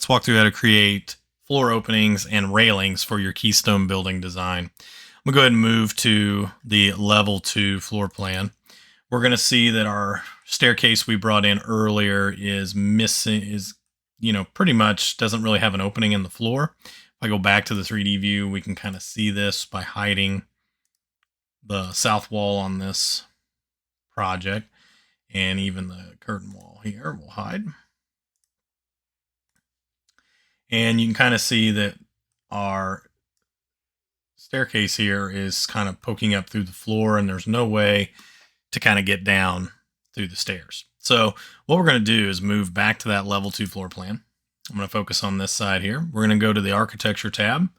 let's walk through how to create floor openings and railings for your Keystone building design. I'm gonna go ahead and move to the level 2 floor plan. We're gonna see that our staircase we brought in earlier is missing, pretty much doesn't really have an opening in the floor. If I go back to the 3D view, we can kind of see this by hiding the south wall on this project, and even the curtain wall here will hide. And you can kind of see that our staircase here is kind of poking up through the floor, and there's no way to kind of get down through the stairs. So what we're going to do is move back to that level 2 floor plan. I'm going to focus on this side here. We're going to go to the architecture tab,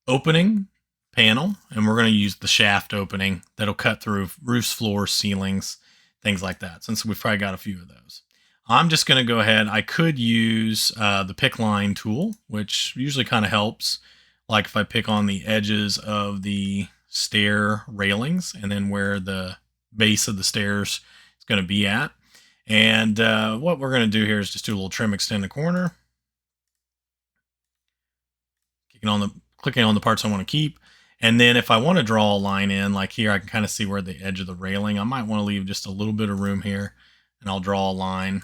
opening panel, and we're going to use the shaft opening that'll cut through roofs, floors, ceilings, things like that, since we've probably got a few of those. I'm just going to go ahead. I could use the pick line tool, which usually kind of helps. Like if I pick on the edges of the stair railings and then where the base of the stairs is going to be at. And what we're going to do here is just do a little trim extend the corner. Clicking on the parts I want to keep. And then if I want to draw a line in, like here, I can kind of see where the edge of the railing. I might want to leave just a little bit of room here, and I'll draw a line.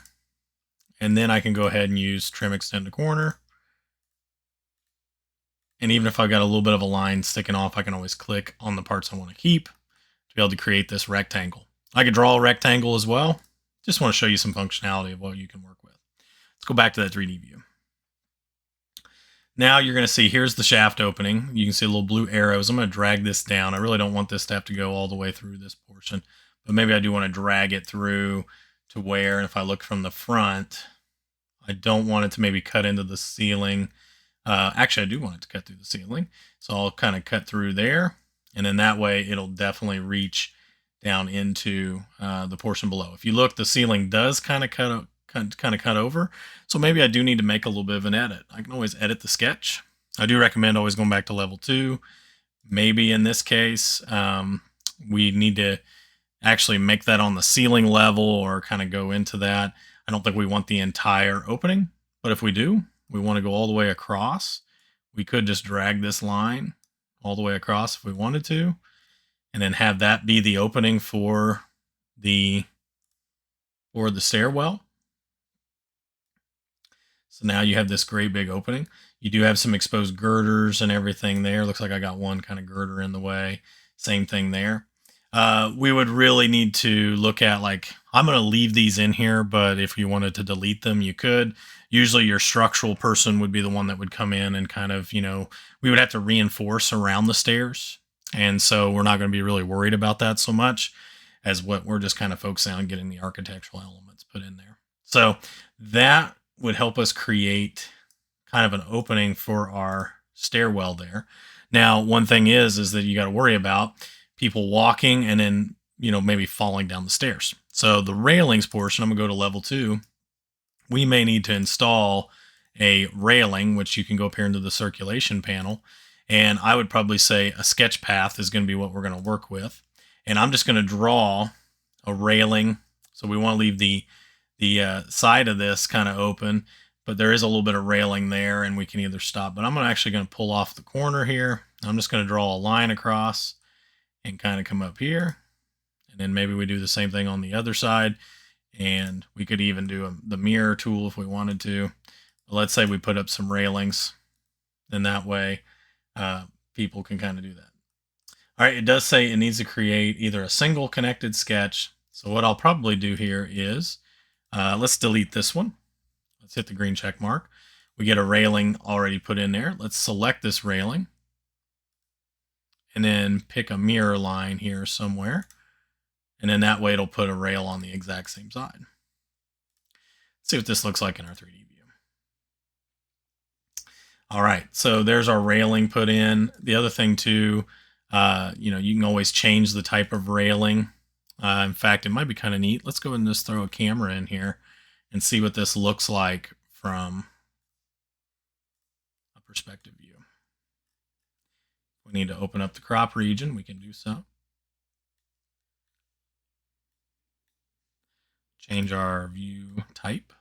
And then I can go ahead and use trim extend the corner. And even if I've got a little bit of a line sticking off, I can always click on the parts I want to keep to be able to create this rectangle. I could draw a rectangle as well. Just want to show you some functionality of what you can work with. Let's go back to that 3D view. Now you're going to see here's the shaft opening. You can see little blue arrows. I'm going to drag this down. I really don't want this to have to go all the way through this portion, but maybe I do want to drag it through to where, if I look from the front, I don't want it to maybe cut into the ceiling. Actually, I do want it to cut through the ceiling. So I'll kind of cut through there, and then that way it'll definitely reach down into the portion below. If you look, the ceiling does kind of cut over. So maybe I do need to make a little bit of an edit. I can always edit the sketch. I do recommend always going back to level 2. Maybe in this case, we need to actually make that on the ceiling level or kind of go into that. I don't think we want the entire opening, but if we do, we want to go all the way across. We could just drag this line all the way across if we wanted to, and then have that be the opening for the stairwell. So now you have this great big opening. You do have some exposed girders and everything there. Looks like I got one kind of girder in the way. Same thing there. We would really need to look at, like, I'm going to leave these in here, but if you wanted to delete them, you could. Usually your structural person would be the one that would come in and kind of, we would have to reinforce around the stairs. And so we're not going to be really worried about that so much, as what we're just kind of focusing on getting the architectural elements put in there. So that would help us create kind of an opening for our stairwell there. Now, one thing is that you got to worry about people walking and then, maybe falling down the stairs. So the railings portion, I'm gonna go to level 2. We may need to install a railing, which you can go up here into the circulation panel. And I would probably say a sketch path is going to be what we're going to work with. And I'm just going to draw a railing. So we want to leave the side of this kind of open, but there is a little bit of railing there, and we can either stop. But I'm actually going to pull off the corner here. I'm just going to draw a line across and kind of come up here. And then maybe we do the same thing on the other side. And we could even do the mirror tool if we wanted to. But let's say we put up some railings. Then that way people can kind of do that. All right, it does say it needs to create either a single connected sketch. So what I'll probably do here is, let's delete this one. Let's hit the green check mark. We get a railing already put in there. Let's select this railing. And then pick a mirror line here somewhere. And then that way it'll put a rail on the exact same side. Let's see what this looks like in our 3D view. All right, so there's our railing put in. The other thing too, you can always change the type of railing. In fact, it might be kind of neat. Let's go and just throw a camera in here and see what this looks like from a perspective view. If we need to open up the crop region, we can do so. Change our view type.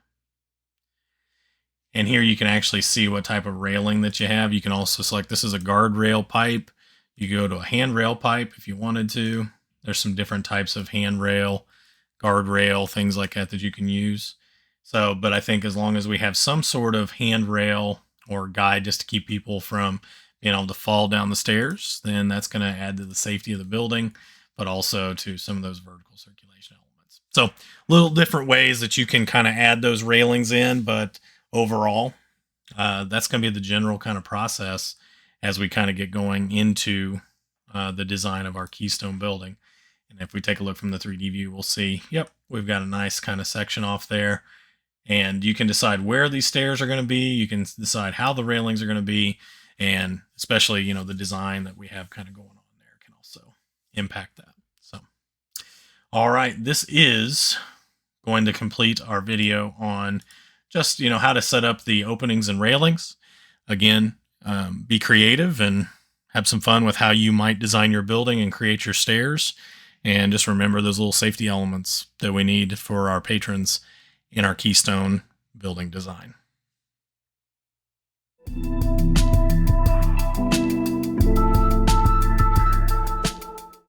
And here you can actually see what type of railing that you have. You can also select, this is a guardrail pipe. You go to a handrail pipe if you wanted to. There's some different types of handrail, guardrail, things like that that you can use. So, but I think as long as we have some sort of handrail or guide just to keep people from being able to fall down the stairs, then that's going to add to the safety of the building, but also to some of those vertical circulation elements. So little different ways that you can kind of add those railings in, but overall, that's going to be the general kind of process as we kind of get going into the design of our Keystone building. And if we take a look from the 3D view, we'll see, yep, we've got a nice kind of section off there. And you can decide where these stairs are going to be. You can decide how the railings are going to be. And especially, you know, the design that we have kind of going on there can also impact that. So, all right, this is going to complete our video on just, you know, how to set up the openings and railings. Again, be creative and have some fun with how you might design your building and create your stairs. And just remember those little safety elements that we need for our patrons in our Keystone building design.